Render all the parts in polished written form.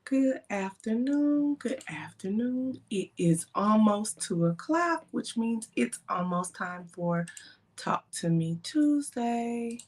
Good afternoon. Good afternoon. It is almost 2 o'clock, which means it's almost time for Talk to Me Tuesday.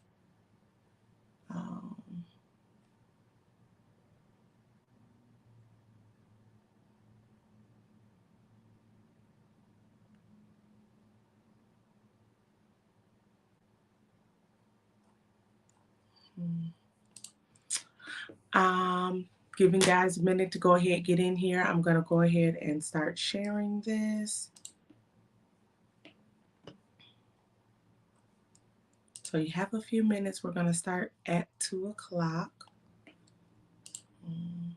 Um, Giving guys a minute to go ahead get in here. I'm going to go ahead and start sharing this. So you have a few minutes. We're going to start at 2 o'clock. Mm.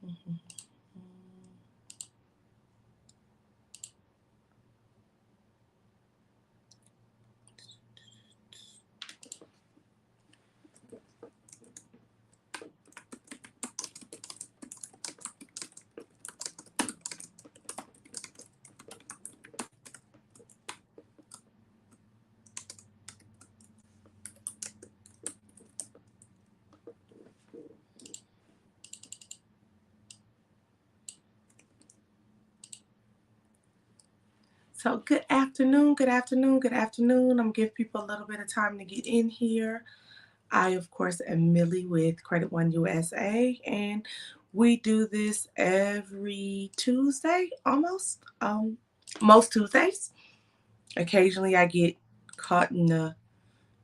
Mhm. So good afternoon, good afternoon, good afternoon. I'm gonna give people a little bit of time to get in here. I, of course, am Millie with Credit One USA, and we do this every Tuesday, almost. Most Tuesdays. Occasionally, I get caught in a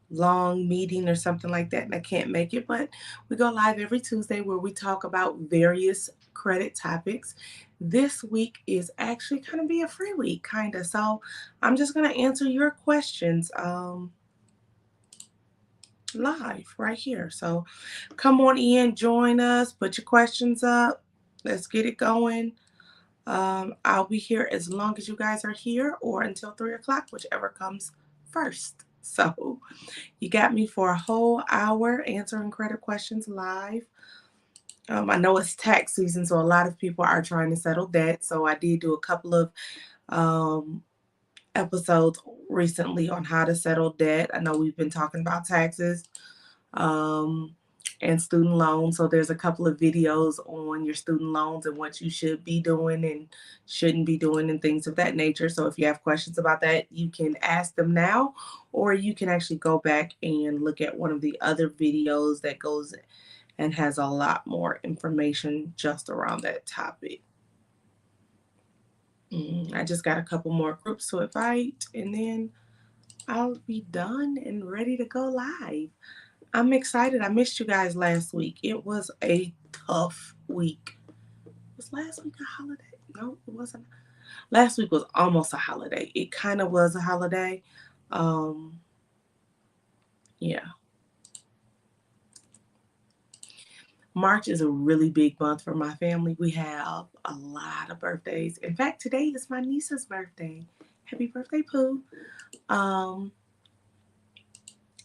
long meeting or something like that, and I can't make it. But we go live every Tuesday where we talk about various credit topics. This week is actually going to be a free week, kind of. So I'm just going to answer your questions. Live right here. So come on in, join us, put your questions up. Let's get it going. I'll be here as long as you guys are here or until 3 o'clock, whichever comes first. So you got me for a whole hour answering credit questions live. I know it's tax season, so a lot of people are trying to settle debt. So I did do a couple of um, episodes recently on how to settle debt. I know we've been talking about taxes um, and student loans. So there's a couple of videos on your student loans and what you should be doing and shouldn't be doing and things of that nature. So if you have questions about that, you can ask them now, or you can actually go back and look at one of the other videos that goes and has a lot more information just around that topic. I just got a couple more groups to invite, and then I'll be done and ready to go live. I'm excited. I missed you guys last week. It was a tough week. Was last week a holiday? No, it wasn't. Last week was almost a holiday. It kind of was a holiday. Um, yeah. March is a really big month for my family. We have a lot of birthdays. In fact, today is my niece's birthday. Happy birthday, Pooh. Um,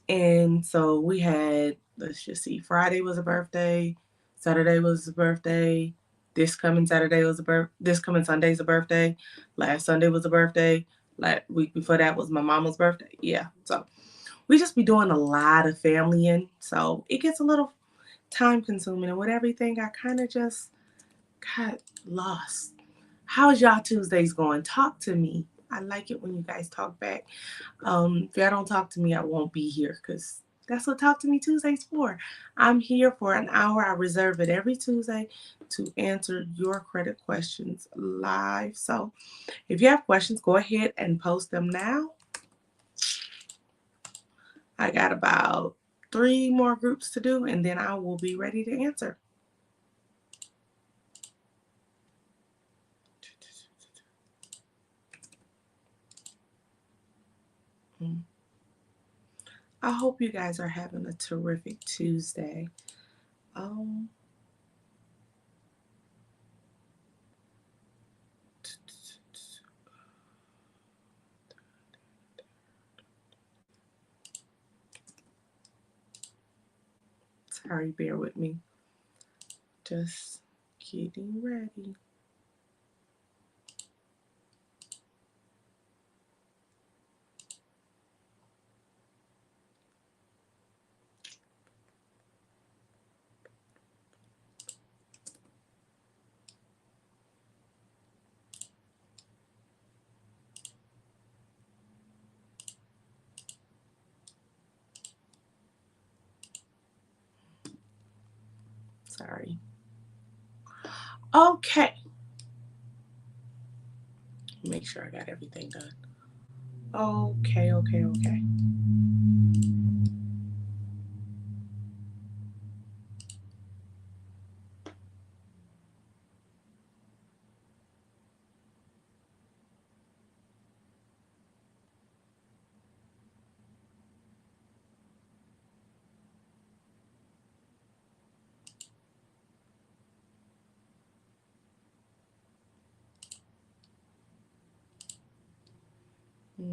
and so we had, let's just see, Friday was a birthday, Saturday was a birthday, this coming Saturday was a this coming Sunday's a birthday, last Sunday was a birthday, last week before that was my mama's birthday. Yeah. So we just be doing a lot of family in. So it gets a little time consuming, and with everything I kind of just got lost. How's y'all Tuesdays going? Talk to me. I like it when you guys talk back. If y'all don't talk to me, I won't be here because that's what Talk to Me Tuesday's for. I'm here for an hour. I reserve it every Tuesday to answer your credit questions live. So if you have questions, go ahead and post them now. I got about 3 more groups to do, and then I will be ready to answer. I hope you guys are having a terrific Tuesday. Um, Sorry, bear with me. Just getting ready. Sorry. Okay. Make sure I got everything done. Okay.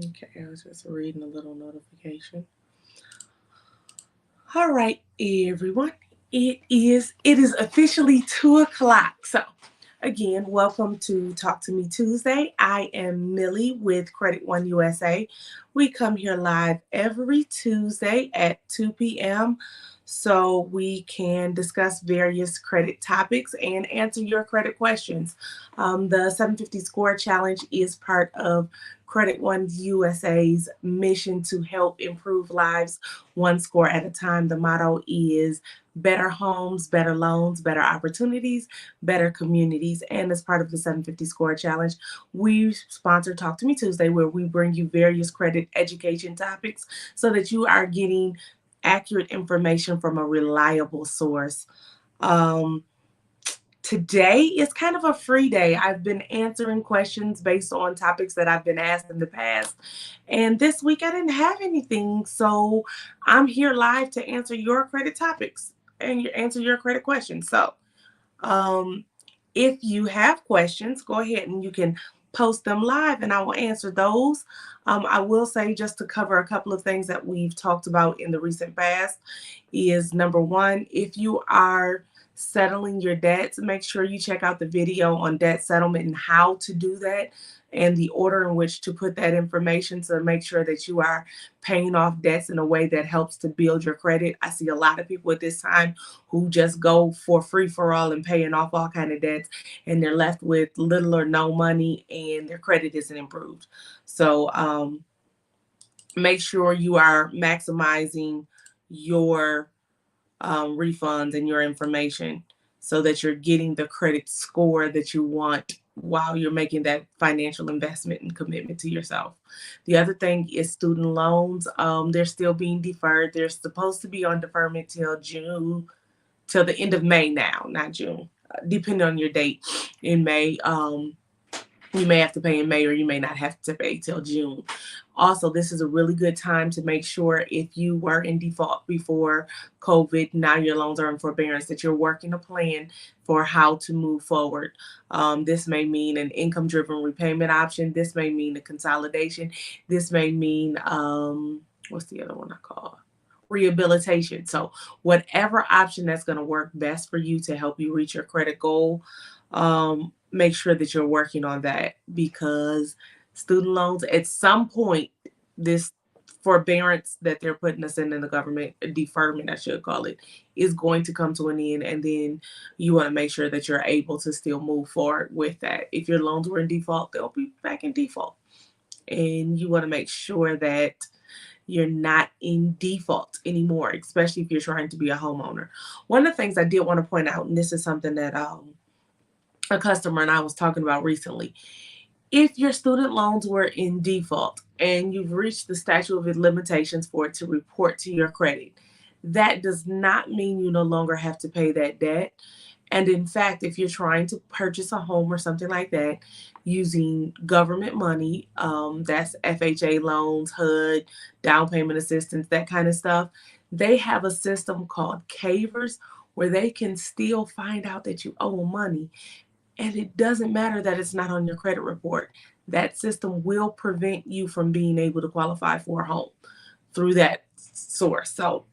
Okay, I was just reading a little notification. All right, everyone. It is officially 2 o'clock. So again, welcome to Talk to Me Tuesday. I am Millie with Credit One USA. We come here live every Tuesday at 2 p.m. so we can discuss various credit topics and answer your credit questions. The 750 Score Challenge is part of Credit One USA's mission to help improve lives one score at a time. The motto is better homes, better loans, better opportunities, better communities. And as part of the 750 Score Challenge, we sponsor Talk to Me Tuesday, where we bring you various credit education topics so that you are getting accurate information from a reliable source. Um, Today is kind of a free day. I've been answering questions based on topics that I've been asked in the past. And this week I didn't have anything. So I'm here live to answer your credit topics and answer your credit questions. So um, if you have questions, go ahead and you can post them live and I will answer those. I will say, just to cover a couple of things that we've talked about in the recent past, is number one, if you are settling your debts, make sure you check out the video on debt settlement and how to do that and the order in which to put that information to make sure that you are paying off debts in a way that helps to build your credit. I see a lot of people at this time who just go for free for all and paying off all kind of debts, and they're left with little or no money and their credit isn't improved. So make sure you are maximizing your refunds and your information so that you're getting the credit score that you want while you're making that financial investment and commitment to yourself. The other thing is student loans. They're still being deferred. They're supposed to be on deferment till June, till the end of May now, not June, depending on your date in May. You may have to pay in May or you may not have to pay till June. Also, this is a really good time to make sure, if you were in default before COVID, now your loans are in forbearance, that you're working a plan for how to move forward. This may mean an income driven repayment option. This may mean a consolidation. This may mean, what's the other one I call? Rehabilitation. So, whatever option that's going to work best for you to help you reach your credit goal, make sure that you're working on that, because student loans, at some point, this forbearance that they're putting us in the government, deferment I should call it, is going to come to an end, and then you want to make sure that you're able to still move forward with that. If your loans were in default, they'll be back in default, and you want to make sure that you're not in default anymore, especially if you're trying to be a homeowner. One of the things I did want to point out, and this is something that a customer and I was talking about recently. If your student loans were in default and you've reached the statute of limitations for it to report to your credit, that does not mean you no longer have to pay that debt. And in fact, if you're trying to purchase a home or something like that using government money, that's FHA loans, HUD, down payment assistance, that kind of stuff, they have a system called Cavers where they can still find out that you owe money, and it doesn't matter that it's not on your credit report. That system will prevent you from being able to qualify for a home through that source. So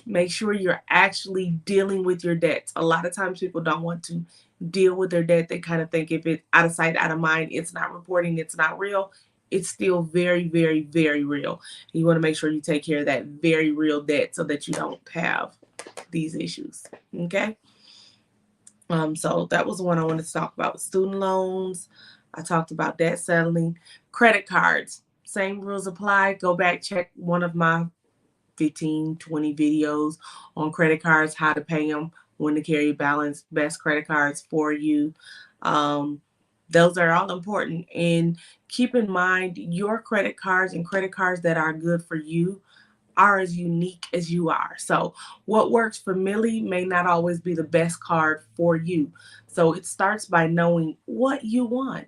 make sure you're actually dealing with your debts. A lot of times people don't want to deal with their debt. They kind of think if it's out of sight, out of mind, it's not reporting, it's not real. It's still very, very, very real. You want to make sure you take care of that very real debt so that you don't have these issues. Okay. So that was the one I wanted to talk about. Student loans. I talked about debt settling. Credit cards. Same rules apply. Go back, check one of my 15, 20 videos on credit cards, how to pay them, when to carry balance, best credit cards for you. Those are all important. And keep in mind your credit cards and credit cards that are good for you are as unique as you are. So what works for Millie may not always be the best card for you. So it starts by knowing what you want.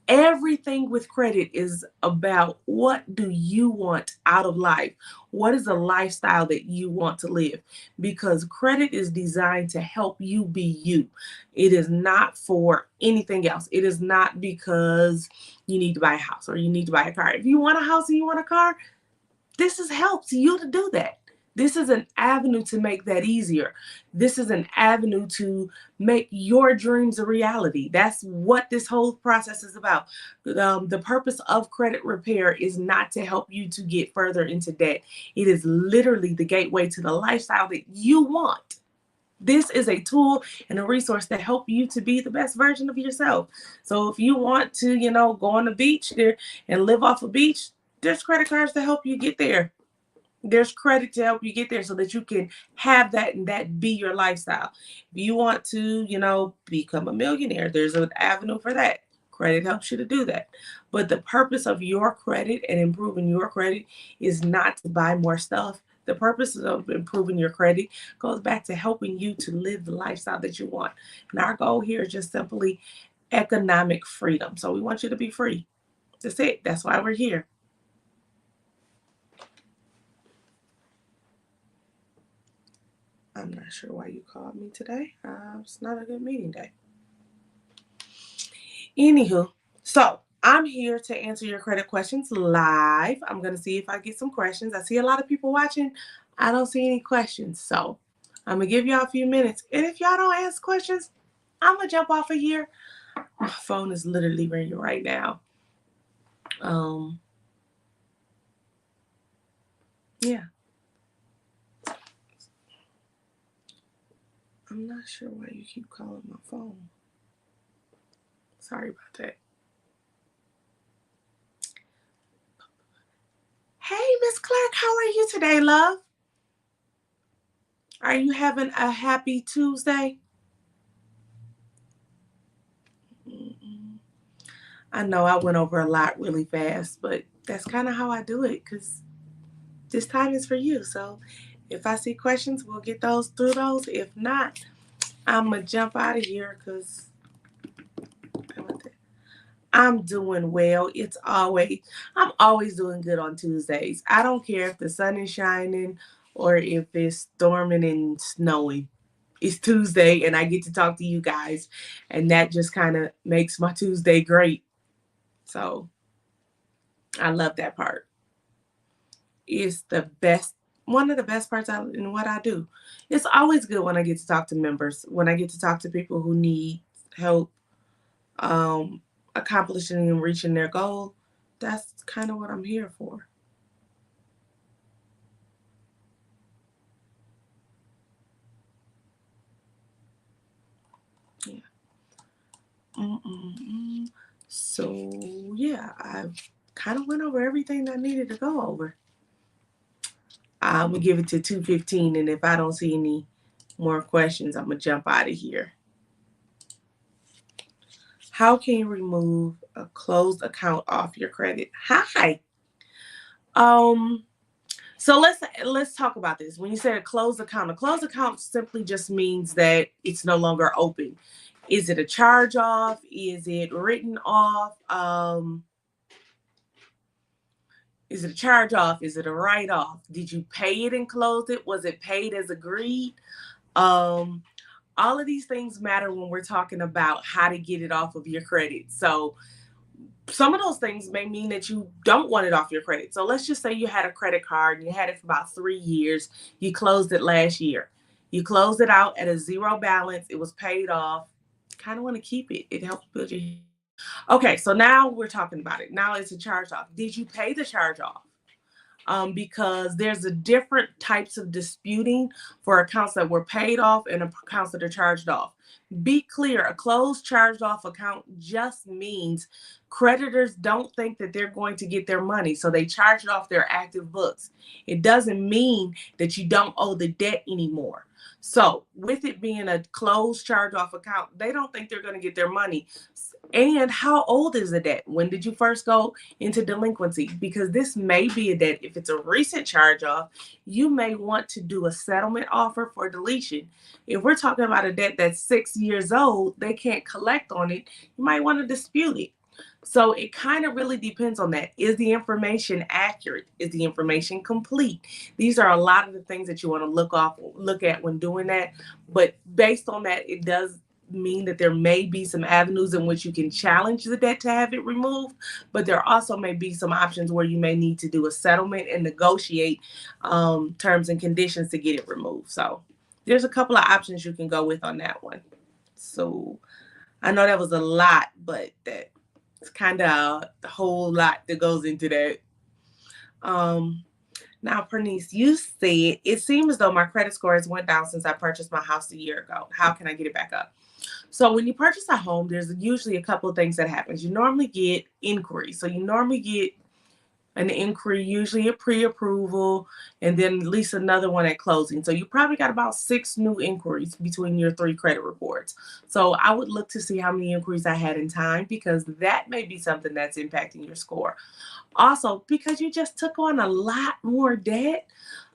Everything with credit is about what do you want out of life? What is the lifestyle that you want to live? Because credit is designed to help you be you. It is not for anything else. It is not because you need to buy a house or you need to buy a car. If you want a house and you want a car, helps you to do that. This is an avenue to make that easier. This is an avenue to make your dreams a reality. That's what this whole process is about. The purpose of credit repair is not to help you to get further into debt. It is literally the gateway to the lifestyle that you want. This is a tool and a resource to help you to be the best version of yourself. So if you want to, go on the beach there and live off a beach, there's credit cards to help you get there. There's credit to help you get there so that you can have that and that be your lifestyle. If you want to, become a millionaire, there's an avenue for that. Credit helps you to do that. But the purpose of your credit and improving your credit is not to buy more stuff. The purpose of improving your credit goes back to helping you to live the lifestyle that you want. And our goal here is just simply economic freedom. So we want you to be free. That's it. That's why we're here. I'm not sure why you called me today. It's not a good meeting day. Anywho, so I'm here to answer your credit questions live. I'm going to see if I get some questions. I see a lot of people watching. I don't see any questions. So I'm going to give y'all a few minutes. And if y'all don't ask questions, I'm going to jump off of here. My phone is literally ringing right now. Yeah. I'm not sure why you keep calling my phone. Sorry about that. Hey, Miss Clark, how are you today, love? Are you having a happy Tuesday? I know I went over a lot really fast, but that's kind of how I do it because this time is for you. So if I see questions, we'll get those through those. If not, I'm going to jump out of here because I'm doing well. I'm always doing good on Tuesdays. I don't care if the sun is shining or if it's storming and snowing. It's Tuesday and I get to talk to you guys. And that just kind of makes my Tuesday great. So I love that part. It's one of the best parts in what I do. It's always good when I get to talk to members, when I get to talk to people who need help accomplishing and reaching their goal. That's kind of what I'm here for. Yeah. So yeah, I kind of went over everything that I needed to go over. I'm gonna give it to 2:15, and if I don't see any more questions, I'm gonna jump out of here. How can you remove a closed account off your credit? Hi. Um. So let's talk about this. When you say a closed account simply just means that it's no longer open. Is it a charge off? Is it written off? Is it a charge off? Is it a write off? Did you pay it and close it? Was it paid as agreed? Um, all of these things matter when we're talking about how to get it off of your credit. So some of those things may mean that you don't want it off your credit. So let's just say you had a credit card and you had it for about 3 years. You closed it last year. You closed it out at a zero balance. It was paid off. Kind of want to keep it. It helps build your. Okay, so now we're talking about it. Now it's a charge off. Did you pay the charge off? Because there's a different types of disputing for accounts that were paid off and accounts that are charged off. Be clear, a closed charged off account just means creditors don't think that they're going to get their money, so they charge it off their active books. It doesn't mean that you don't owe the debt anymore. So with it being a closed charge-off account, they don't think they're going to get their money. And how old is the debt? When did you first go into delinquency? Because this may be a debt. If it's a recent charge-off, you may want to do a settlement offer for deletion. If we're talking about a debt that's 6 years old, they can't collect on it, you might want to dispute it. So it kind of really depends on that. Is the information accurate? Is the information complete? These are a lot of the things that you want to look at when doing that. But based on that, it does mean that there may be some avenues in which you can challenge the debt to have it removed, but there also may be some options where you may need to do a settlement and negotiate terms and conditions to get it removed. So there's a couple of options you can go with on that one. So I know that was a lot, but that's kind of a whole lot that goes into that. Now, Pernice, you said, it seems as though my credit score has went down since I purchased my house a year ago. How can I get it back up? So when you purchase a home, there's usually a couple of things that happens. You normally get inquiries. So you normally get an inquiry, usually a pre-approval, and then at least another one at closing. So you probably got about 6 new inquiries between your 3 credit reports. So I would look to see how many inquiries I had in time, because that may be something that's impacting your score. Also, because you just took on a lot more debt,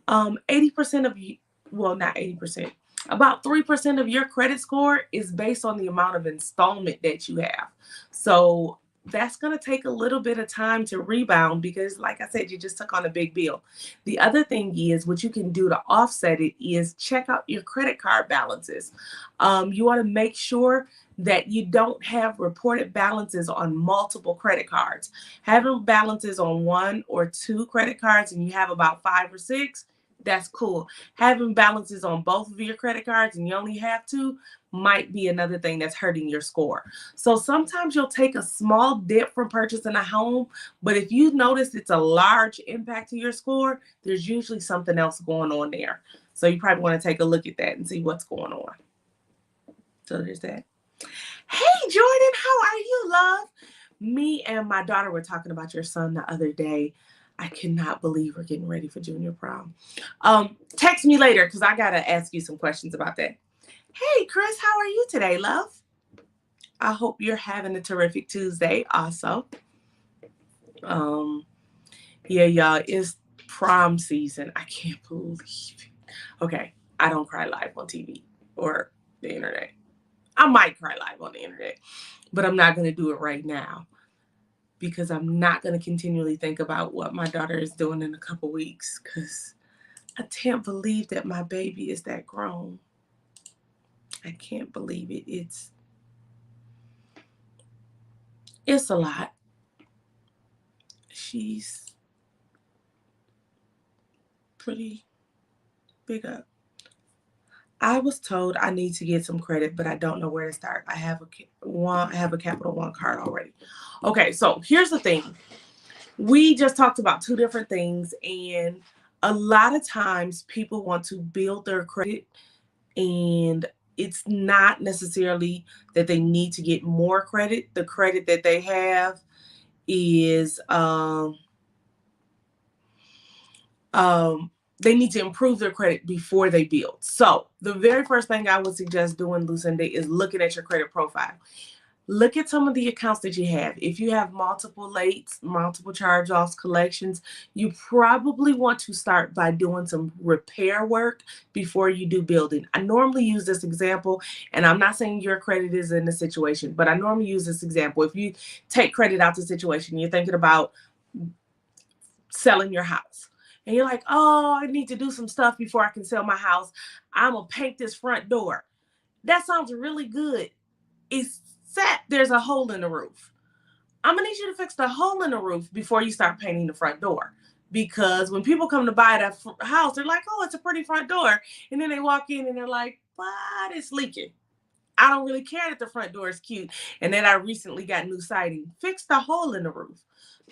80% of you, well, not 80%, about 3% of your credit score is based on the amount of installment that you have. So that's going to take a little bit of time to rebound, because like I said, you just took on a big bill. The other thing is, what you can do to offset it is check out your credit card balances. You want to make sure that you don't have reported balances on multiple credit cards. Having balances on 1 or 2 credit cards and you have about 5 or 6, that's cool. Having balances on both of your credit cards and you only have 2 might be another thing that's hurting your score. So sometimes you'll take a small dip from purchasing a home, but if you notice it's a large impact to your score, there's usually something else going on there. So you probably want to take a look at that and see what's going on. So there's that. Hey, Jordan, how are you, love? Me and my daughter were talking about your son the other day. I cannot believe we're getting ready for junior prom. Text me later, because I got to ask you some questions about that. Hey, Chris, how are you today, love? I hope you're having a terrific Tuesday also. Yeah, y'all, it's prom season. I can't believe it. Okay, I don't cry live on TV or the internet. I might cry live on the internet, but I'm not going to do it right now, because I'm not going to continually think about what my daughter is doing in a couple weeks, because I can't believe that my baby is that grown. I can't believe it. It's a lot. She's pretty big up. I was told I need to get some credit, but I don't know where to start. I have a Capital One card already. Okay, so here's the thing. We just talked about 2 different things, and a lot of times people want to build their credit, and it's not necessarily that they need to get more credit. The credit that they have is they need to improve their credit before they build. So the very first thing I would suggest doing, Lucinda, is looking at your credit profile. Look at some of the accounts that you have. If you have multiple lates, multiple charge-offs, collections, you probably want to start by doing some repair work before you do building. I normally use this example, and I'm not saying your credit is in the situation, but I normally use this example. If you take credit out the situation, you're thinking about selling your house, and you're like, oh, I need to do some stuff before I can sell my house. I'm going to paint this front door. That sounds really good, except there's a hole in the roof. I'm going to need you to fix the hole in the roof before you start painting the front door. Because when people come to buy that house, they're like, oh, it's a pretty front door. And then they walk in and they're like, but it's leaking. I don't really care that the front door is cute and then I recently got new siding. Fix the hole in the roof.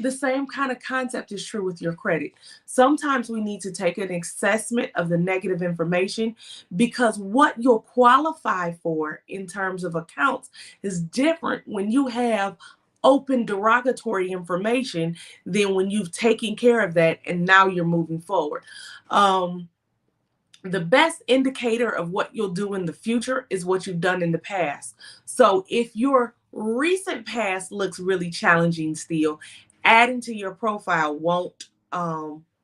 The same kind of concept is true with your credit. Sometimes we need to take an assessment of the negative information, because what you'll qualify for in terms of accounts is different when you have open derogatory information than when you've taken care of that and now you're moving forward. The best indicator of what you'll do in the future is what you've done in the past. So if your recent past looks really challenging still, adding to your profile won't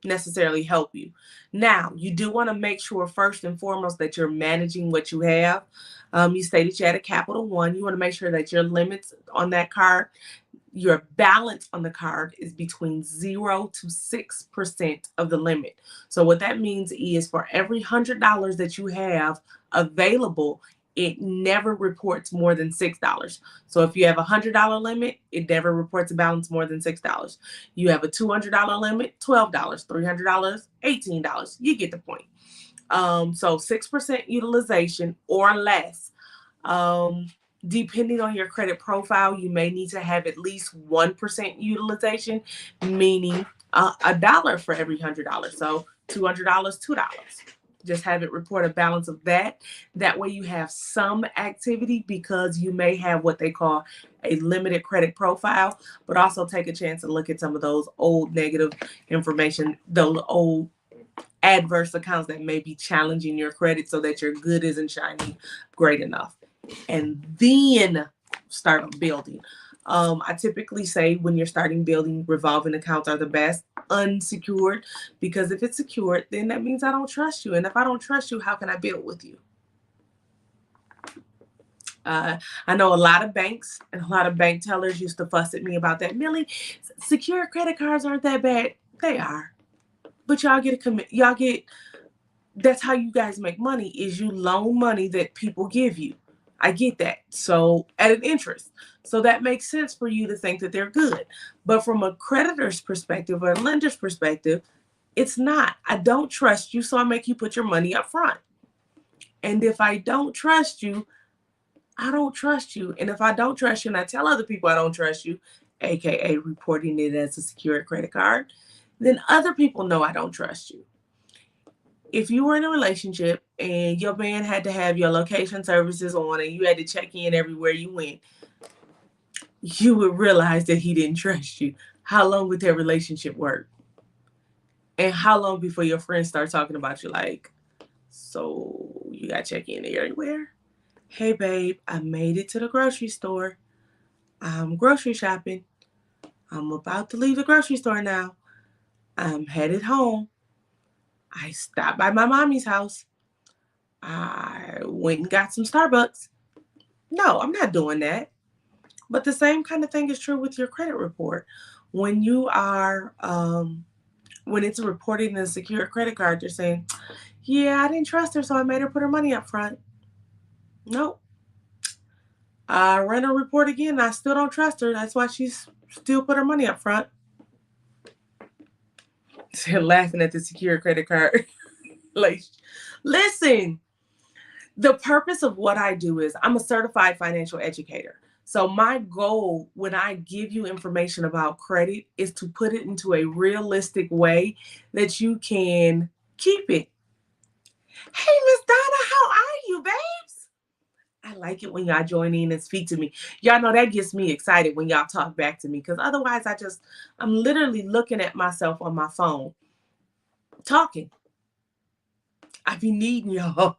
necessarily help you. Now, you do want to make sure first and foremost that you're managing what you have. You stated you had a Capital One. You want to make sure that your limits on that card, your balance on the card is between 0 to 6% of the limit. So what that means is for every $100 that you have available, it never reports more than $6. So if you have a $100 limit, it never reports a balance more than $6. You have a $200 limit, $12, $300, $18. You get the point. So 6% utilization or less. Um, Depending on your credit profile, you may need to have at least 1% utilization, meaning a dollar for every $100. So $200, $2. Just have it report a balance of that. That way you have some activity because you may have what they call a limited credit profile, but also take a chance and look at some of those old negative information, those old adverse accounts that may be challenging your credit so that your good isn't shining great enough. And then start building. I typically say when you're starting building, revolving accounts are the best, unsecured, because if it's secured, then that means I don't trust you. And if I don't trust you, how can I build with you? I know a lot of banks and a lot of bank tellers used to fuss at me about that. Millie, secure credit cards aren't that bad. They are. But y'all get a commit. Y'all get, that's how you guys make money, is you loan money that people give you. I get that. So at an interest. So that makes sense for you to think that they're good. But from a creditor's perspective or a lender's perspective, it's not. I don't trust you, so I make you put your money up front. And if I don't trust you, I don't trust you. And if I don't trust you and I tell other people I don't trust you, aka reporting it as a secured credit card, then other people know I don't trust you. If you were in a relationship and your man had to have your location services on and you had to check in everywhere you went, you would realize that he didn't trust you. How long would that relationship work? And how long before your friends start talking about you like, so you got to check in everywhere? Hey, babe, I made it to the grocery store. I'm grocery shopping. I'm about to leave the grocery store now. I'm headed home. I stopped by my mommy's house. I went and got some Starbucks. No, I'm not doing that. But the same kind of thing is true with your credit report. When you are, when it's reporting in a secure credit card, you're saying, yeah, I didn't trust her, so I made her put her money up front. Nope. I ran a report again. I still don't trust her. That's why she's still put her money up front. Laughing at the secure credit card. Like, listen, the purpose of what I do is I'm a certified financial educator. So my goal when I give you information about credit is to put it into a realistic way that you can keep it. Hey, Miss Donna, how are you, babes? I like it when y'all join in and speak to me. Y'all know that gets me excited when y'all talk back to me, because otherwise I'm literally looking at myself on my phone talking. I be needing y'all.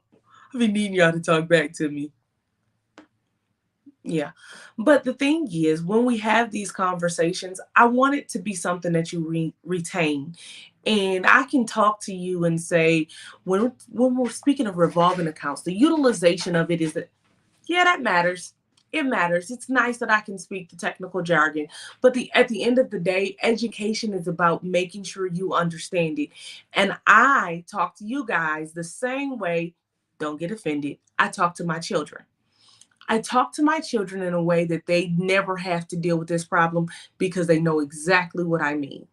I be needing y'all to talk back to me. Yeah. But the thing is, when we have these conversations, I want it to be something that you retain. And I can talk to you and say, when we're speaking of revolving accounts, the utilization of it is that, yeah, that matters. It matters. It's nice that I can speak the technical jargon, but at the end of the day, education is about making sure you understand it. And I talk to you guys the same way. Don't get offended. I talk to my children. I talk to my children in a way that they never have to deal with this problem because they know exactly what I mean.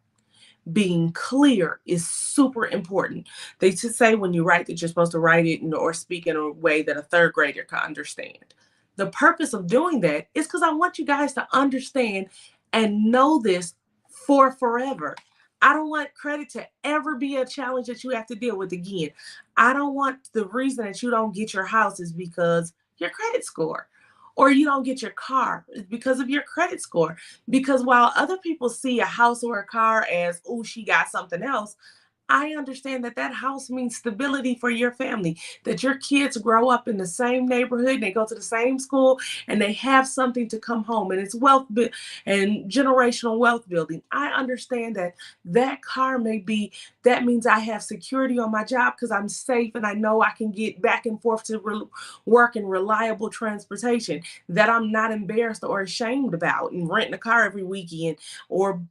Being clear is super important. They just say when you write that you're supposed to write it or speak in a way that a third grader can understand. The purpose of doing that is because I want you guys to understand and know this for forever. I don't want credit to ever be a challenge that you have to deal with again. I don't want the reason that you don't get your house is because your credit score, or you don't get your car because of your credit score. Because while other people see a house or a car as, oh, she got something else, I understand that that house means stability for your family, that your kids grow up in the same neighborhood, and they go to the same school, and they have something to come home, and it's and generational wealth building. I understand that that car may be, that means I have security on my job because I'm safe and I know I can get back and forth to work in reliable transportation, that I'm not embarrassed or ashamed about and renting a car every weekend or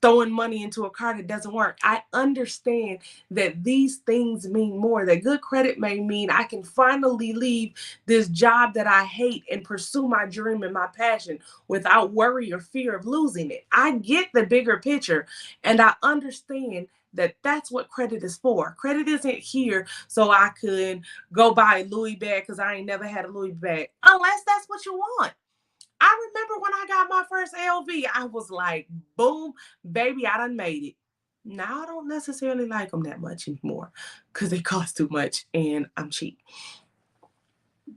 throwing money into a car that doesn't work. I understand that these things mean more. That good credit may mean I can finally leave this job that I hate and pursue my dream and my passion without worry or fear of losing it. I get the bigger picture and I understand that that's what credit is for. Credit isn't here so I could go buy a Louis bag because I ain't never had a Louis bag, unless that's what you want. I remember when I got my first LV, I was like, boom, baby, I done made it. Now I don't necessarily like them that much anymore because they cost too much and I'm cheap.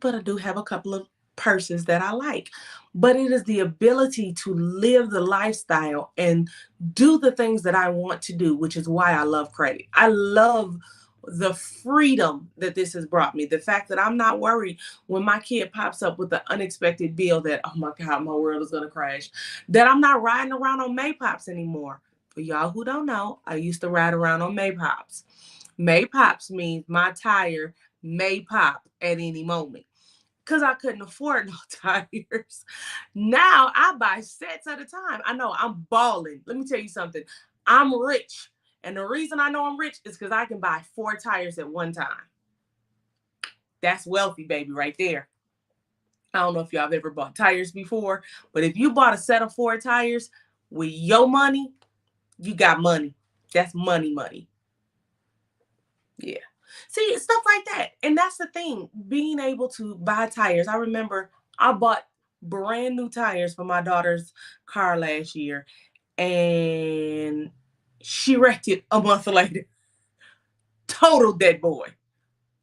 But I do have a couple of purses that I like. But it is the ability to live the lifestyle and do the things that I want to do, which is why I love credit. I love the freedom that this has brought me. The fact that I'm not worried when my kid pops up with the unexpected bill that, oh my God, my world is going to crash. That I'm not riding around on Maypops anymore. For y'all who don't know, I used to ride around on Maypops. Maypops means my tire may pop at any moment because I couldn't afford no tires. Now I buy sets at a time. I know I'm balling. Let me tell you something. I'm rich. And the reason I know I'm rich is because I can buy 4 tires at one time. That's wealthy, baby, right there. I don't know if y'all have ever bought tires before, but if you bought a set of 4 tires with your money, you got money. That's money, money. Yeah. See, stuff like that. And that's the thing, being able to buy tires. I remember I bought brand new tires for my daughter's car last year, and she wrecked it a month later. Total dead boy.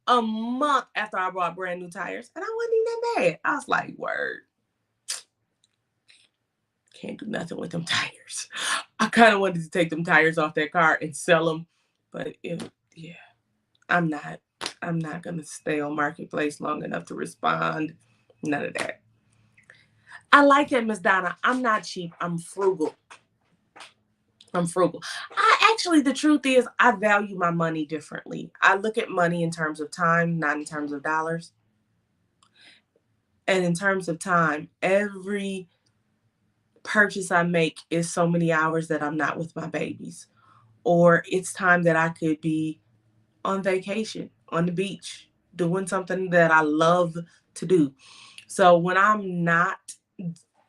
A month after I bought brand new tires, and I wasn't even that bad. I was like, word, can't do nothing with them tires. I kind of wanted to take them tires off that car and sell them, but yeah, I'm not. I'm not gonna stay on marketplace long enough to respond. None of that. I like it, Miss Donna. I'm not cheap. I'm frugal. I'm frugal. I actually, the truth is, I value my money differently. I look at money in terms of time, not in terms of dollars. And in terms of time, every purchase I make is so many hours that I'm not with my babies, or it's time that I could be on vacation on the beach doing something that I love to do. So when I'm not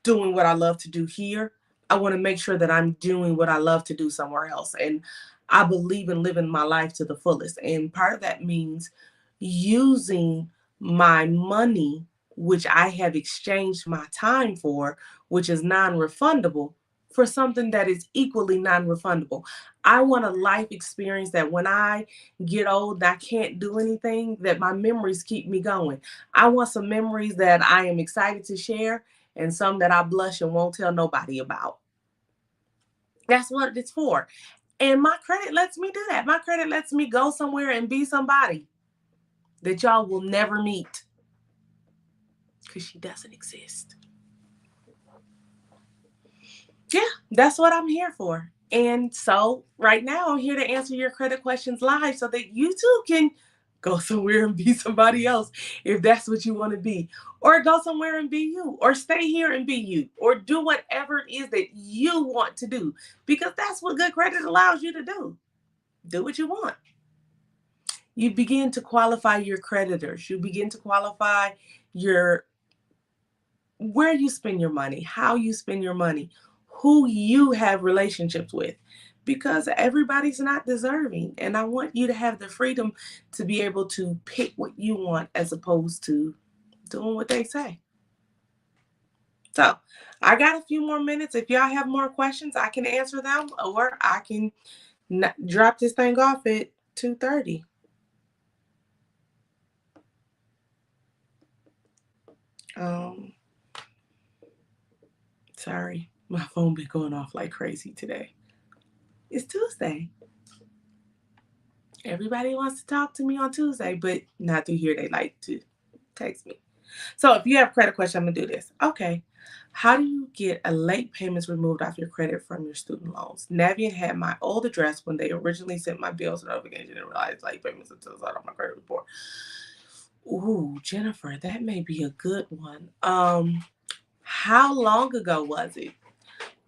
doing what I love to do here, I want to make sure that I'm doing what I love to do somewhere else. And I believe in living my life to the fullest. And part of that means using my money, which I have exchanged my time for, which is non refundable, for something that is equally non refundable. I want a life experience that when I get old and I can't do anything, that my memories keep me going. I want some memories that I am excited to share and some that I blush and won't tell nobody about. That's what it's for. And my credit lets me do that. My credit lets me go somewhere and be somebody that y'all will never meet because she doesn't exist. Yeah, that's what I'm here for. And so right now I'm here to answer your credit questions live so that you too can go somewhere and be somebody else if that's what you want to be, or go somewhere and be you, or stay here and be you, or do whatever it is that you want to do, because that's what good credit allows you to do. Do what you want. You begin to qualify your creditors. You begin to qualify your where you spend your money, how you spend your money, who you have relationships with, because everybody's not deserving. And I want you to have the freedom to be able to pick what you want as opposed to doing what they say. So I got a few more minutes. If y'all have more questions, I can answer them, or I can drop this thing off at 2:30. Um, Sorry, my phone been going off like crazy today. It's Tuesday. Everybody wants to talk to me on Tuesday, but not through here. They like to text me. So if you have a credit question, I'm going to do this. Okay. How do you get a late payments removed off your credit from your student loans? Navient had my old address when they originally sent my bills notification and realized late payments until it's out on my credit report. Ooh, Jennifer, that may be a good one. How long ago was it?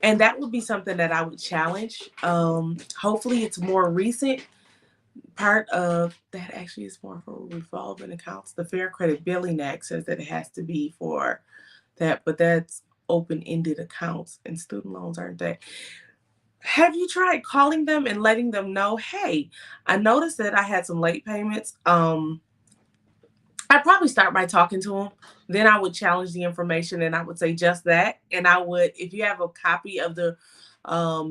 And that would be something that I would challenge. Hopefully it's more recent. Part of that actually is more for revolving accounts. The Fair Credit Billing Act says that it has to be for that, but that's open-ended accounts, and student loans aren't that. Have you tried calling them and letting them know, hey, I noticed that I had some late payments. I'd probably start by talking to them. Then I would challenge the information and I would say just that. And I would, if you have a copy of the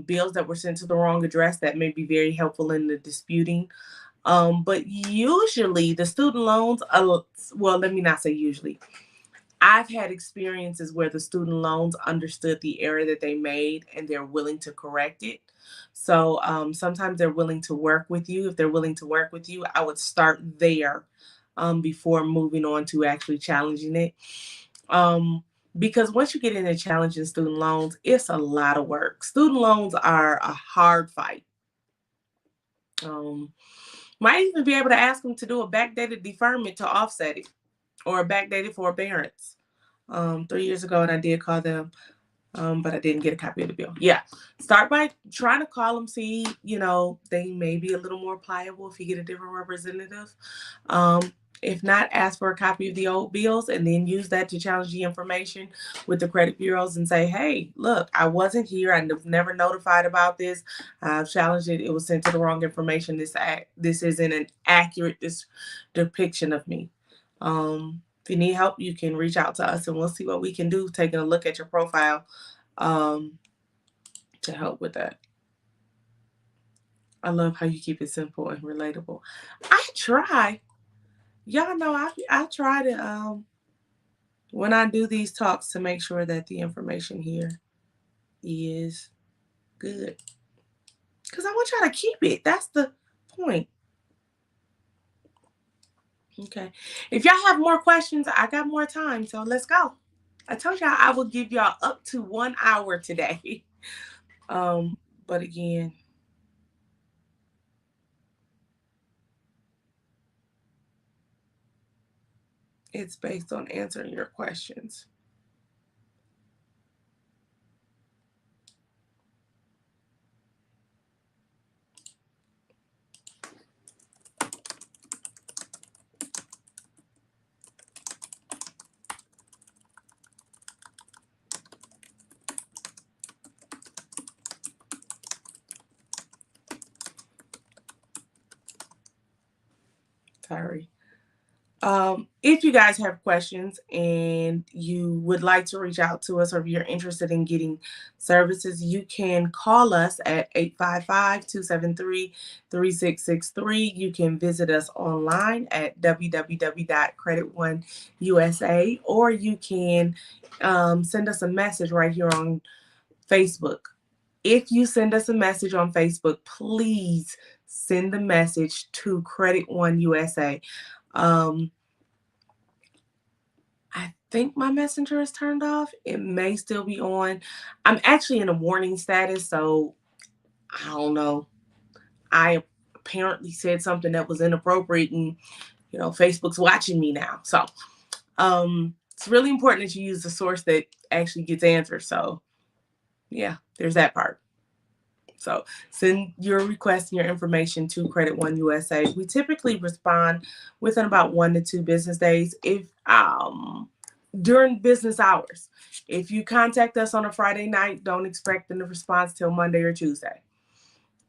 bills that were sent to the wrong address, that may be very helpful in the disputing. But usually the student loans, well, let me not say usually. I've had experiences where the student loans understood the error that they made and they're willing to correct it. So sometimes they're willing to work with you. If they're willing to work with you, I would start there before moving on to actually challenging it. Because once you get into challenging student loans, it's a lot of work. Student loans are a hard fight. Might even be able to ask them to do a backdated deferment to offset it or a backdated forbearance. 3 years ago, and I did call them, but I didn't get a copy of the bill. Yeah, start by trying to call them, see, they may be a little more pliable if you get a different representative. If not, ask for a copy of the old bills and then use that to challenge the information with the credit bureaus and say, hey, look, I wasn't here. I was never notified about this. I've challenged it. It was sent to the wrong information. This isn't an accurate depiction of me. If you need help, you can reach out to us and we'll see what we can do, taking a look at your profile to help with that. I love how you keep it simple and relatable. I try. Y'all know I try to when I do these talks to make sure that the information here is good. Because I want y'all to keep it. That's the point. Okay. If y'all have more questions, I got more time. So let's go. I told y'all I will give y'all up to 1 hour today. But again, it's based on answering your questions. Sorry. If you guys have questions and you would like to reach out to us, or if you're interested in getting services, you can call us at 855-273-3663. You can visit us online at www.creditoneUSA, or you can send us a message right here on Facebook. If you send us a message on Facebook, please send the message to Credit One USA. I think my messenger is turned off. It may still be on. I'm actually in a warning status, so I don't know. I apparently said something that was inappropriate, and Facebook's watching me now. So it's really important that you use the source that actually gets answers. So yeah, there's that part. So send your request and your information to Credit One USA. We typically respond within about 1 to 2 business days. If during business hours, if you contact us on a Friday night, don't expect a response till Monday or Tuesday,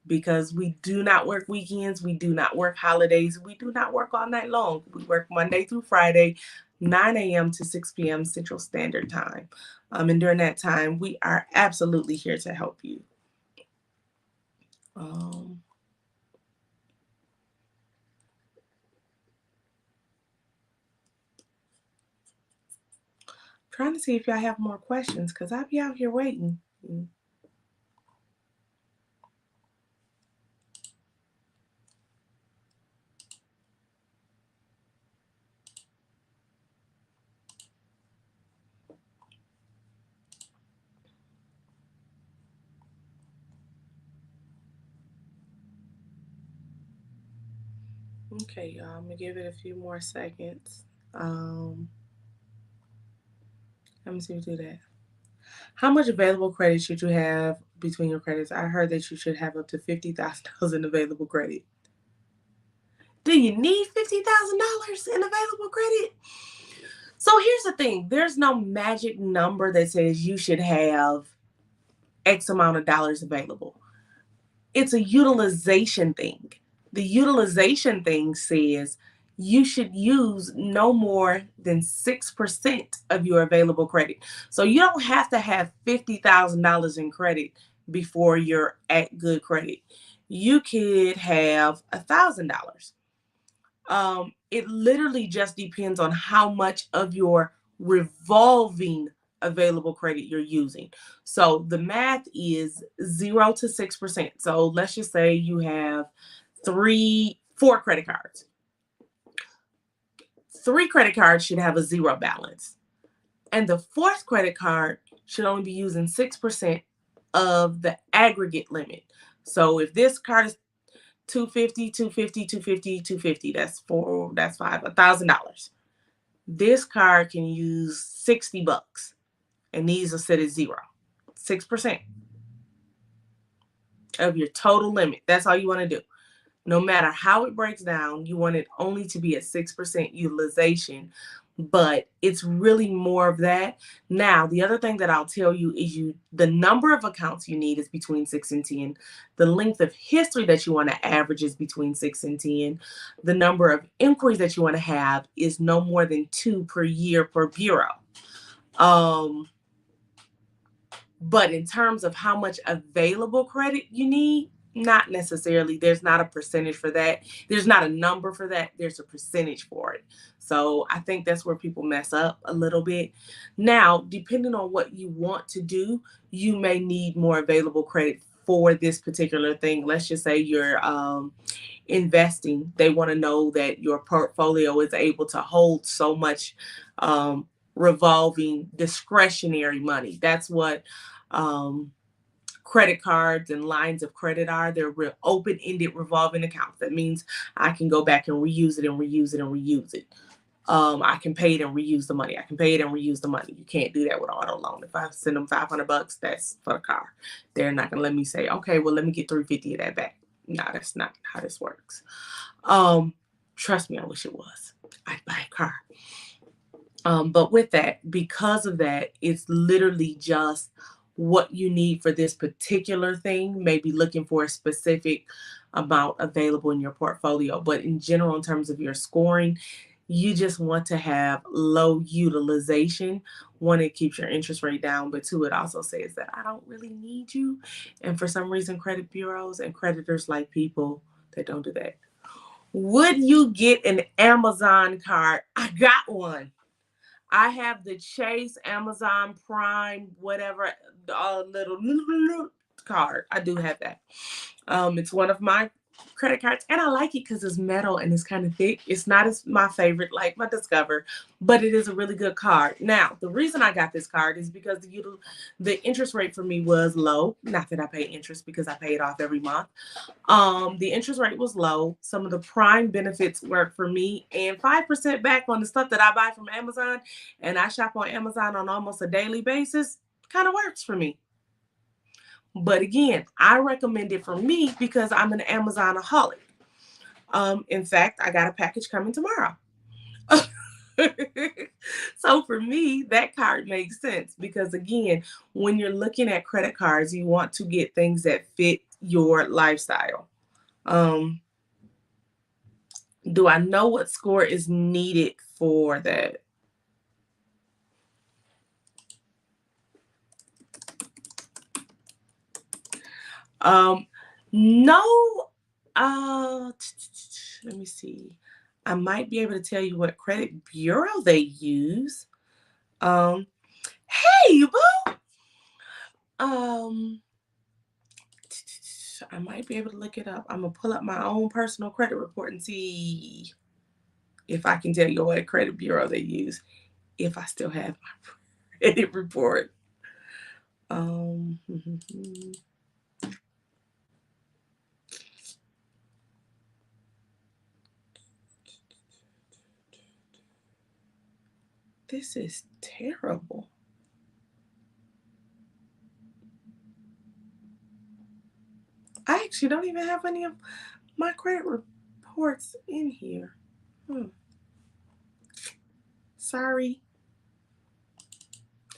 because we do not work weekends, we do not work holidays, we do not work all night long. We work Monday through Friday, 9 a.m. to 6 p.m. Central Standard Time. And during that time, we are absolutely here to help you. Trying to see if y'all have more questions, because I'll be out here waiting. Okay, y'all, I'm gonna give it a few more seconds. Um, Let me see if we do that. How much available credit should you have between your credits? I heard that you should have up to $50,000 in available credit. Do you need $50,000 in available credit? So here's the thing: there's no magic number that says you should have X amount of dollars available. It's a utilization thing. The utilization thing says you should use no more than 6% of your available credit. So you don't have to have $50,000 in credit before you're at good credit. You could have $1,000. It literally just depends on how much of your revolving available credit you're using. So the math is 0 to 6%. So let's just say you have four credit cards. Three credit cards should have a zero balance. And the fourth credit card should only be using 6% of the aggregate limit. So if this card is 250, 250, 250, 250, that's five, $1,000. This card can use 60 bucks and these are set at 6% of your total limit. That's all you want to do. No matter how it breaks down, you want it only to be at 6% utilization, but it's really more of that. Now, the other thing that I'll tell you is the number of accounts you need is between 6 and 10. The length of history that you want to average is between 6 and 10. The number of inquiries that you want to have is no more than 2 per year per bureau. Um, but in terms of how much available credit you need, not necessarily. There's not a percentage for that. There's not a number for that. There's a percentage for it. So I think that's where people mess up a little bit. Now, depending on what you want to do, you may need more available credit for this particular thing. Let's just say you're investing. They want to know that your portfolio is able to hold so much revolving discretionary money. That's what um, credit cards and lines of credit are. They're open-ended revolving accounts. That means I can go back and reuse it and reuse it and reuse it. I can pay it and reuse the money. I can pay it and reuse the money. You can't do that with auto loan. If I send them $500, that's for the car. They're not gonna let me say, okay, well, let me get 350 of that back. No, that's not how this works. Um, Trust me, I wish it was. I'd buy a car. But with that, because of that, it's literally just what you need for this particular thing, maybe looking for a specific amount available in your portfolio. But in general, in terms of your scoring, you just want to have low utilization. One, it keeps your interest rate down, but two, it also says that I don't really need you. And for some reason, credit bureaus and creditors like people that don't do that. Would you get an Amazon card? I got one. I have the Chase, Amazon Prime, whatever, little card. I do have that. It's one of my credit cards, and I like it because it's metal and it's kind of thick. It's not as my favorite like my Discover, but it is a really good card. Now, the reason I got this card is because the interest rate for me was low. Not that I pay interest because I pay it off every month. The interest rate was low. Some of the prime benefits work for me, and 5% back on the stuff that I buy from Amazon, and I shop on Amazon on almost a daily basis, kind of works for me. But again, I recommend it for me because I'm an Amazonaholic. In fact, I got a package coming tomorrow. So for me, that card makes sense because again, when you're looking at credit cards, you want to get things that fit your lifestyle. Um, do I know what score is needed for that? Um, no. Let me see. I might be able to tell you what credit bureau they use. Um, hey, boo. Um, I might be able to look it up. I'm gonna pull up my own personal credit report and see if I can tell you what credit bureau they use. If I still have my credit report. Um, This is terrible. I actually don't even have any of my credit reports in here. Hmm. Sorry.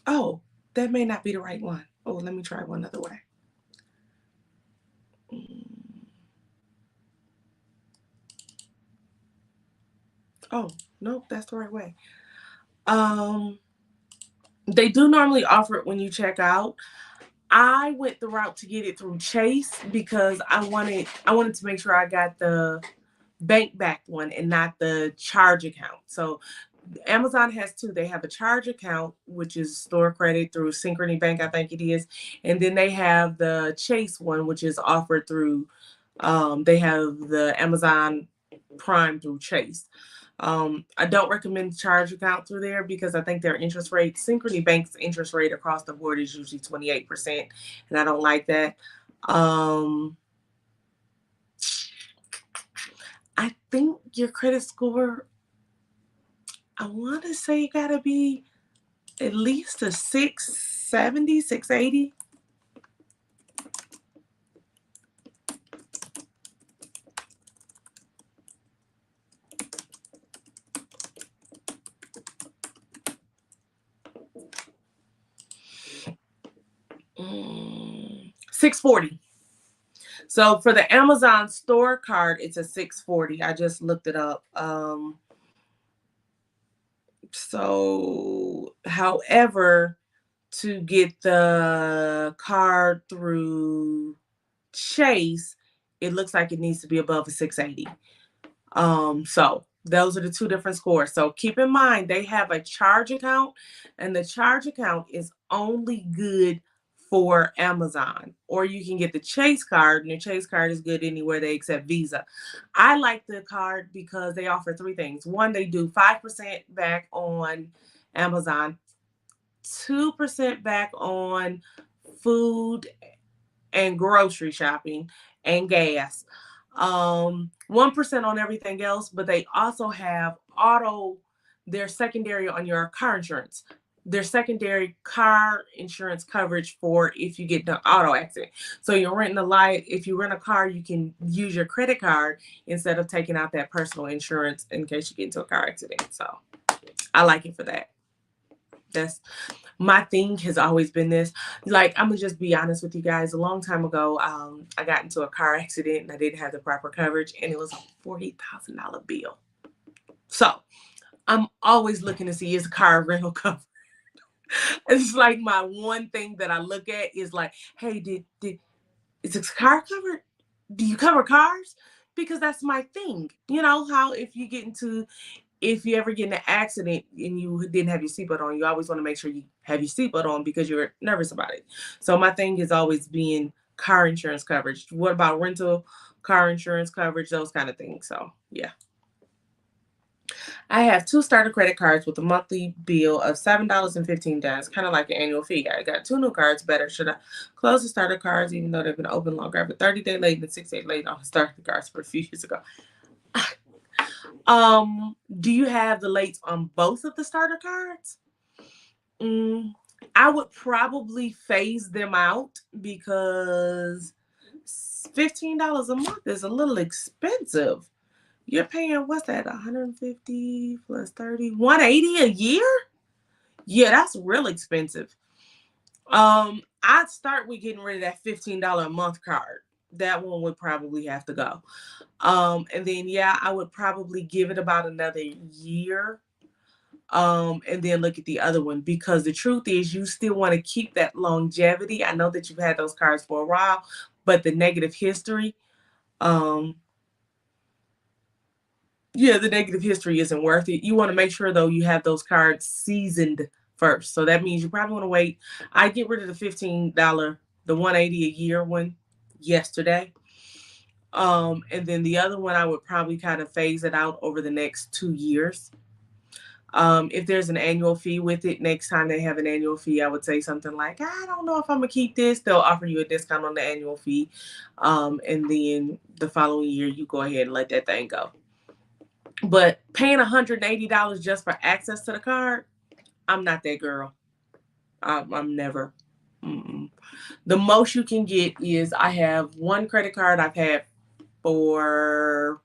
Oh, that may not be the right one. Oh, let me try one other way. Mm. Oh, nope, that's the right way. Um, they do normally offer it when you check out. I went the route to get it through Chase because I wanted to make sure I got the bank backed one and not the charge account. So Amazon has two. They have a charge account, which is store credit through Synchrony Bank, I think it is, and then they have the Chase one, which is offered through. They have the Amazon Prime through Chase. I don't recommend the charge account through there because I think their interest rate, Synchrony Bank's interest rate across the board is usually 28%, and I don't like that. Um, I think your credit score, I want to say you got to be at least a 670, 680. Mm, 640. So for the Amazon store card, it's a 640. I just looked it up. So however, to get the card through Chase, it looks like it needs to be above a 680. So those are the two different scores. So keep in mind they have a charge account, and the charge account is only good for Amazon. Or you can get the Chase card, and the Chase card is good anywhere they accept Visa. I like the card because they offer three things. One, they do 5% back on Amazon, 2% back on food and grocery shopping and gas. 1% on everything else, but they also have auto, their secondary on your car insurance. Their secondary car insurance coverage for if you get in an auto accident. So you're renting a light. If you rent a car, you can use your credit card instead of taking out that personal insurance in case you get into a car accident. So I like it for that. That's my thing has always been this. Like, I'm gonna just be honest with you guys. A long time ago, I got into a car accident and I didn't have the proper coverage, and it was a $40,000 bill. So I'm always looking to see is car rental covered. It's like my one thing that I look at is like, hey, did is this car covered? Do you cover cars? Because that's my thing. You know how if you ever get in an accident and you didn't have your seatbelt on, you always want to make sure you have your seatbelt on because you're nervous about it. So my thing is always being car insurance coverage. What about rental car insurance coverage? Those kind of things. So yeah. I have two starter credit cards with a monthly bill of $7.15, kind of like an annual fee. I got two new cards. Better should I close the starter cards even though they've been open longer? I have a 30-day late and a 6-day late on the starter cards for a few years ago. Do you have the lates on both of the starter cards? Mm, I would probably phase them out because $15 a month is a little expensive. You're paying what's that? 150 plus 30, 180 a year? Yeah, that's real expensive. I'd start with getting rid of that $15 a month card. That one would probably have to go. And then yeah, I would probably give it about another year. And then look at the other one because the truth is you still want to keep that longevity. I know that you've had those cards for a while, but the negative history, um, yeah, the negative history isn't worth it. You want to make sure though you have those cards seasoned first. So that means you probably want to wait. I get rid of the $15, the 180 a year one yesterday. And then the other one I would probably kind of phase it out over the next 2 years. If there's an annual fee with it, next time they have an annual fee, I would say something like, I don't know if I'm gonna keep this. They'll offer you a discount on the annual fee. And then the following year, you go ahead and let that thing go. But paying $180 just for access to the card, I'm not that girl. I'm never. Mm-mm. The most you can get is I have one credit card I've had for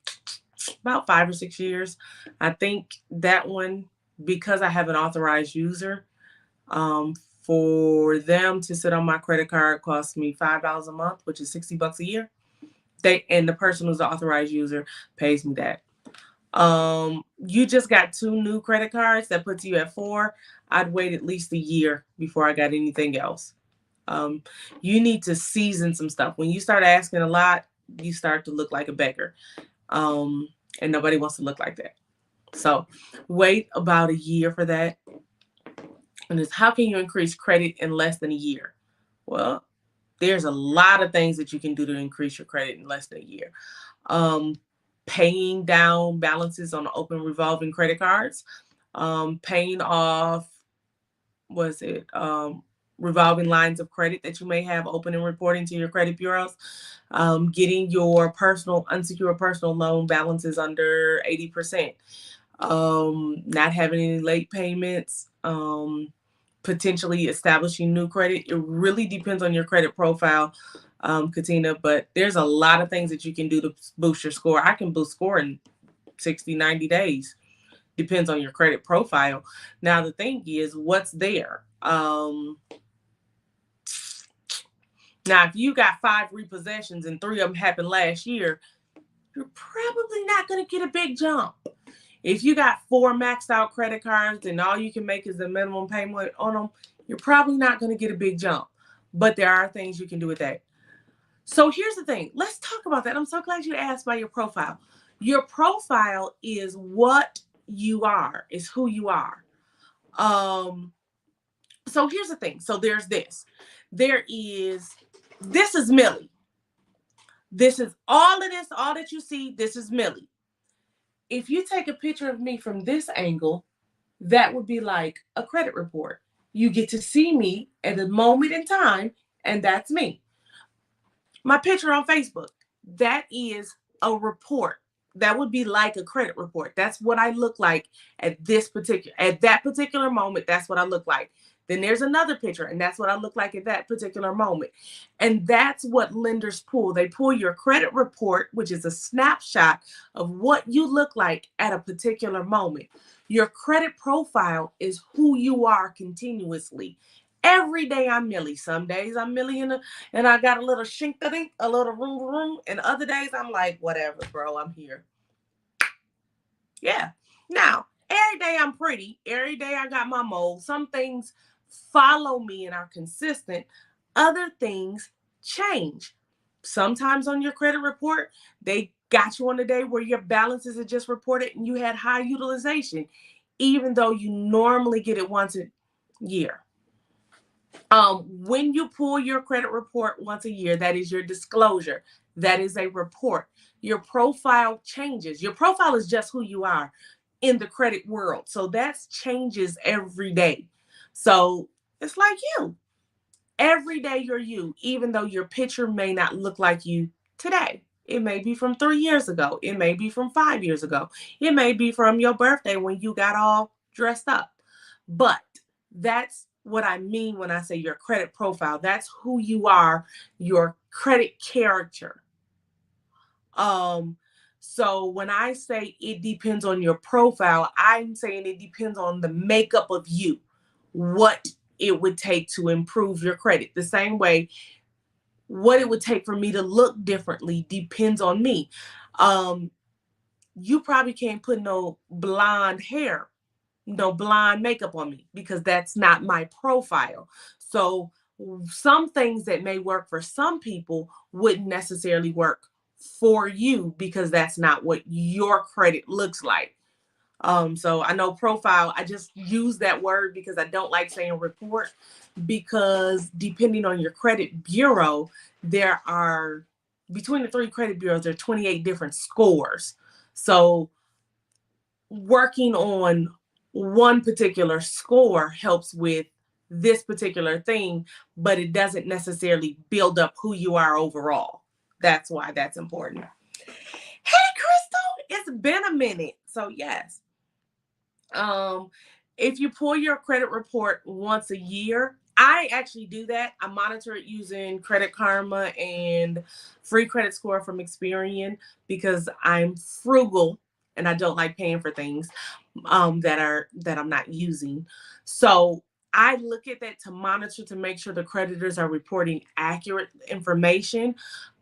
about 5 or 6 years. I think that one, because I have an authorized user, um, for them to sit on my credit card costs me $5 a month, which is $60 a year. And the person who's the authorized user pays me that. You just got 2 new credit cards that puts you at 4. I'd wait at least a year before I got anything else. Um, you need to season some stuff. When you start asking a lot, you start to look like a beggar. Um, and nobody wants to look like that. So wait about a year for that. And it's how can you increase credit in less than a year? Well, there's a lot of things that you can do to increase your credit in less than a year. Um, Paying down balances on open revolving credit cards, paying off, was it revolving lines of credit that you may have open and reporting to your credit bureaus, getting your personal unsecured personal loan balances under 80%, not having any late payments, potentially establishing new credit. It really depends on your credit profile, Katina, but there's a lot of things that you can do to boost your score. I can boost score in 60, 90 days. Depends on your credit profile. Now, the thing is, what's there? Now, if you got 5 repossessions and 3 of them happened last year, you're probably not going to get a big jump. If you got 4 maxed out credit cards and all you can make is the minimum payment on them, you're probably not going to get a big jump. But there are things you can do with that. So here's the thing. Let's talk about that. I'm so glad you asked about your profile. Your profile is what you are, is who you are. So here's the thing. So there's this. This is Millie. This is all of this, all that you see, this is Millie. If you take a picture of me from this angle, that would be like a credit report. You get to see me at a moment in time, and that's me. My picture on Facebook, that is a report. That would be like a credit report. That's what I look like at that particular moment. That's what I look like. Then there's another picture, and that's what I look like at that particular moment. And that's what lenders pull. They pull your credit report, which is a snapshot of what you look like at a particular moment. Your credit profile is who you are continuously. Every day I'm Millie. Some days I'm Millie and I got a little shink-a-dink, a little room. And other days I'm like, whatever, bro, I'm here. Yeah. Now, every day I'm pretty. Every day I got my mold. Some things follow me and are consistent. Other things change. Sometimes on your credit report, they got you on the day where your balances are just reported and you had high utilization, even though you normally get it once a year. When you pull your credit report once a year, that is your disclosure. That is a report. Your profile changes. Your profile is just who you are in the credit world. So that changes every day. So it's like you. Every day you're you, even though your picture may not look like you today. It may be from 3 years ago. It may be from 5 years ago. It may be from your birthday when you got all dressed up. But that's what I mean when I say your credit profile. That's who you are, your credit character. So when I say it depends on your profile, I'm saying it depends on the makeup of you, what it would take to improve your credit. The same way, what it would take for me to look differently depends on me. You probably can't put no blonde hair, no blonde makeup on me because that's not my profile. So some things that may work for some people wouldn't necessarily work for you because that's not what your credit looks like. So I know profile, I just use that word because I don't like saying report, because depending on your credit bureau, there are, between the 3 credit bureaus, there are 28 different scores. So working on one particular score helps with this particular thing, but it doesn't necessarily build up who you are overall. That's why that's important. Hey, Crystal, it's been a minute. So yes. If you pull your credit report once a year, I actually do that. I monitor it using Credit Karma and Free Credit Score from Experian because I'm frugal and I don't like paying for things that I'm not using. So I look at that to monitor to make sure the creditors are reporting accurate information.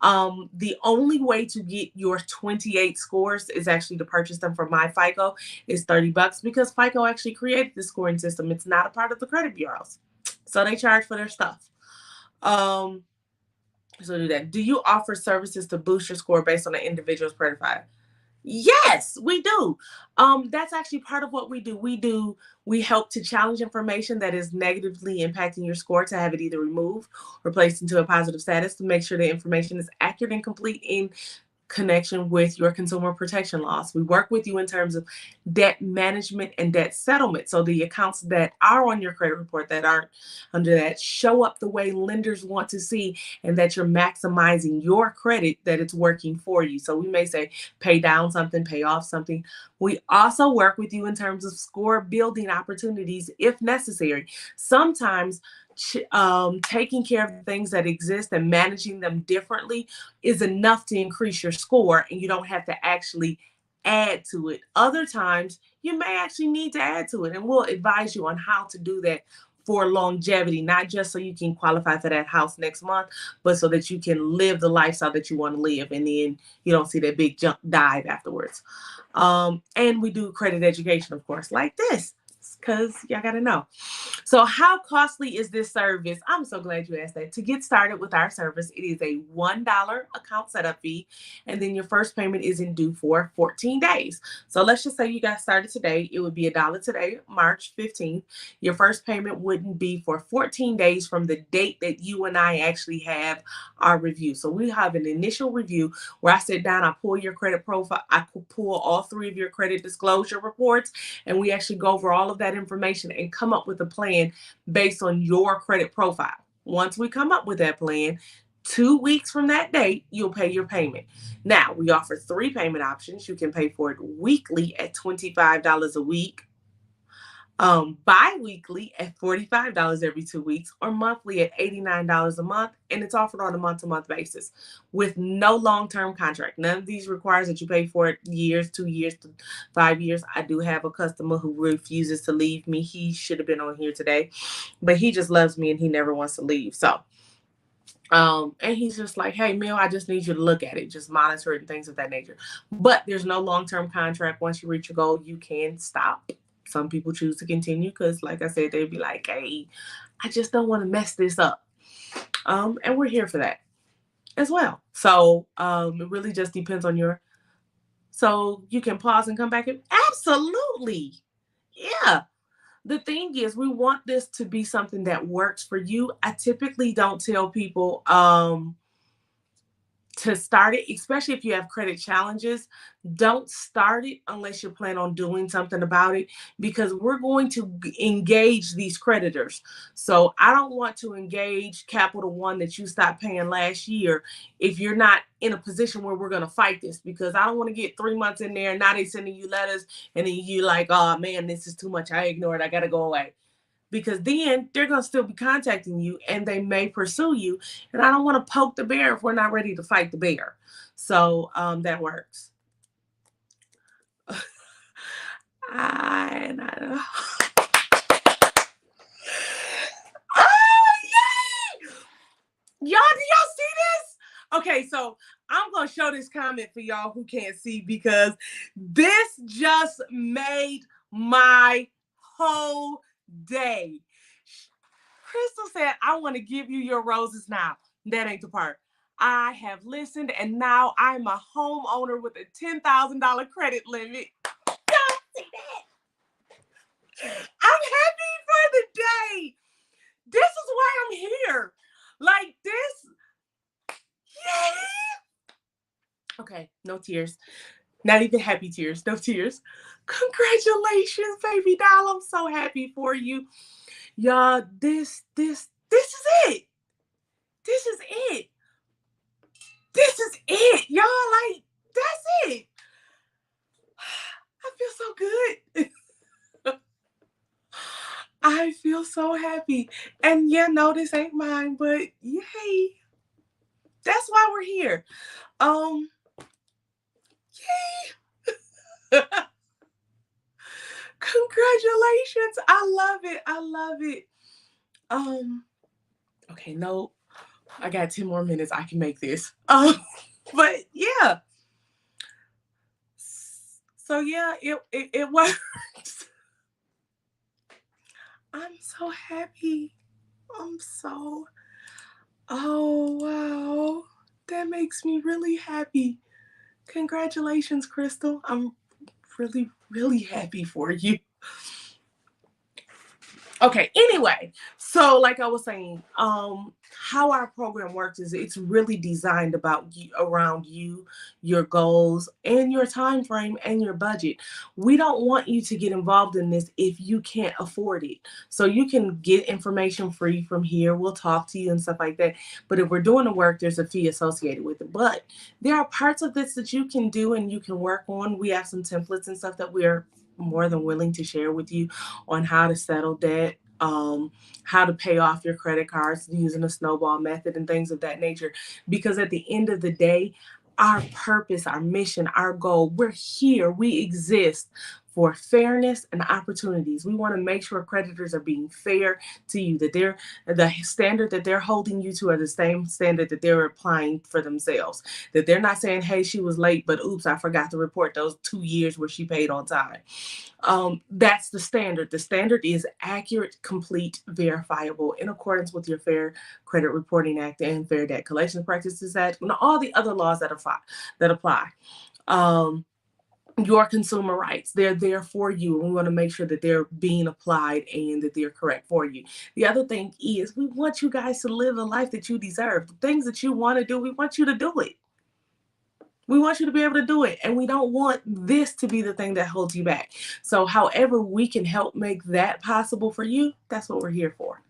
The only way to get your 28 scores is actually to purchase them from MyFICO. It's $30 because FICO actually created the scoring system. It's not a part of the credit bureaus, so they charge for their stuff. Um, so do that. Do you offer services to boost your score based on the individual's credit file? Yes, we do. That's actually part of what we do. We help to challenge information that is negatively impacting your score to have it either removed or placed into a positive status to make sure the information is accurate and complete in connection with your consumer protection laws. We work with you in terms of debt management and debt settlement. So the accounts that are on your credit report that aren't under that show up the way lenders want to see and that you're maximizing your credit, that it's working for you. So we may say pay down something, pay off something. We also work with you in terms of score building opportunities if necessary. Sometimes taking care of things that exist and managing them differently is enough to increase your score and you don't have to actually add to it. Other times, you may actually need to add to it, and we'll advise you on how to do that for longevity, not just so you can qualify for that house next month, but so that you can live the lifestyle that you want to live and then you don't see that big jump dive afterwards. And we do credit education, of course, like this, because y'all got to know. So, how costly is this service? I'm so glad you asked that. To get started with our service, it is a $1 account setup fee, and then your first payment isn't due for 14 days. So, let's just say you got started today. It would be $1 today, March 15th. Your first payment wouldn't be for 14 days from the date that you and I actually have our review. So, we have an initial review where I sit down, I pull your credit profile, I pull all three of your credit disclosure reports, and we actually go over all of that information and come up with a plan based on your credit profile. Once we come up with that plan, 2 weeks from that date, you'll pay your payment. Now, we offer three payment options. You can pay for it weekly at $25 a week, bi-weekly at $45 every 2 weeks, or monthly at $89 a month, and it's offered on a month-to-month basis with no long-term contract. None of these requires that you pay for it years, 2 years to 5 years. I do have a customer who refuses to leave me. He should have been on here today, but he just loves me and he never wants to leave. So and he's just like, hey, Mel, I just need you to look at it, just monitor it and things of that nature. But there's no long-term contract. Once you reach your goal, you can stop. Some people choose to continue because, like I said, they'd be like, hey, I just don't want to mess this up. And we're here for that as well. So it really just depends on your. So you can pause and come back and absolutely. Yeah. The thing is, we want this to be something that works for you. I typically don't tell people to start it, especially if you have credit challenges. Don't start it unless you plan on doing something about it, because we're going to engage these creditors. So I don't want to engage Capital One that you stopped paying last year if you're not in a position where we're going to fight this, because I don't want to get 3 months in there and now they sending you letters and then you like, oh man, this is too much. I ignore it. I got to go away, because then they're going to still be contacting you and they may pursue you. And I don't want to poke the bear if we're not ready to fight the bear. So that works. I oh, yay! Y'all, do y'all see this? Okay, so I'm going to show this comment for y'all who can't see, because this just made my whole day. Crystal said, I want to give you your roses now. That ain't the part. I have listened, and now I'm a homeowner with a $10,000 credit limit. Y'all see that? I'm happy for the day. This is why I'm here. Like this. Yay! Okay, no tears. Not even happy tears. No tears. Congratulations, baby doll. I'm so happy for you. Y'all, this is it. This is it. This is it. Y'all, like, that's it. I feel so good. I'm so happy. And yeah, no, this ain't mine, but yay. That's why we're here. Um, yay. Congratulations. I love it. I love it. Um, okay, no, I got 10 more minutes. I can make this. But yeah. So yeah, it works. I'm so happy. I'm so, oh wow. That makes me really happy. Congratulations, Crystal. I'm really, really happy for you. Okay, anyway, so like I was saying, how our program works is it's really designed about you, around you, your goals, and your time frame and your budget. We don't want you to get involved in this if you can't afford it. So you can get information free from here. We'll talk to you and stuff like that. But if we're doing the work, there's a fee associated with it. But there are parts of this that you can do and you can work on. We have some templates and stuff that we're more than willing to share with you on how to settle debt, how to pay off your credit cards using a snowball method and things of that nature. Because at the end of the day, our purpose, our mission, our goal, we're here, we exist for fairness and opportunities. We want to make sure creditors are being fair to you, that they're the standard that they're holding you to are the same standard that they're applying for themselves. That they're not saying, hey, she was late, but oops, I forgot to report those 2 years where she paid on time. That's the standard. The standard is accurate, complete, verifiable in accordance with your Fair Credit Reporting Act and Fair Debt Collection Practices Act and all the other laws that apply. Um, your consumer rights, they're there for you, and we want to make sure that they're being applied and that they're correct for you. The other thing is we want you guys to live a life that you deserve. The things that you want to do, we want you to do it. We want you to be able to do it. And we don't want this to be the thing that holds you back. So, however, we can help make that possible for you, that's what we're here for.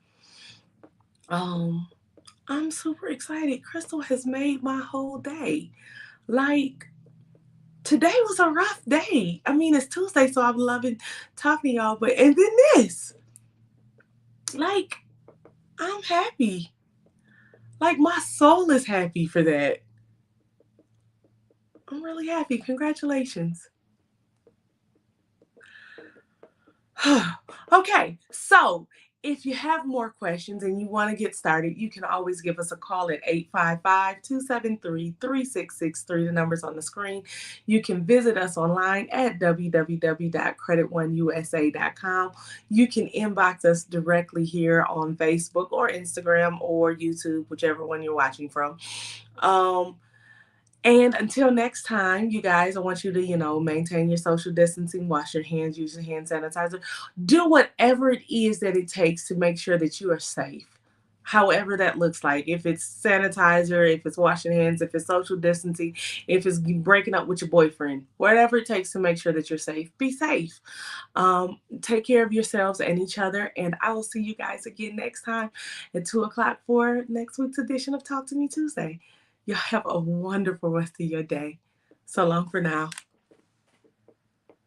I'm super excited. Crystal has made my whole day. Like, today was a rough day. I mean, it's Tuesday, so I'm loving talking to y'all. But, and then this, like, I'm happy. Like, my soul is happy for that. I'm really happy. Congratulations. Okay, so if you have more questions and you want to get started, you can always give us a call at 855-273-3663. The number's on the screen. You can visit us online at www.creditoneUSA.com. You can inbox us directly here on Facebook or Instagram or YouTube, whichever one you're watching from. And until next time, you guys, I want you to, maintain your social distancing, wash your hands, use your hand sanitizer, do whatever it is that it takes to make sure that you are safe. However that looks like. If it's sanitizer, if it's washing hands, if it's social distancing, if it's breaking up with your boyfriend, whatever it takes to make sure that you're safe, be safe. Take care of yourselves and each other. And I will see you guys again next time at 2 o'clock for next week's edition of Talk to Me Tuesday. Y'all have a wonderful rest of your day. So long for now.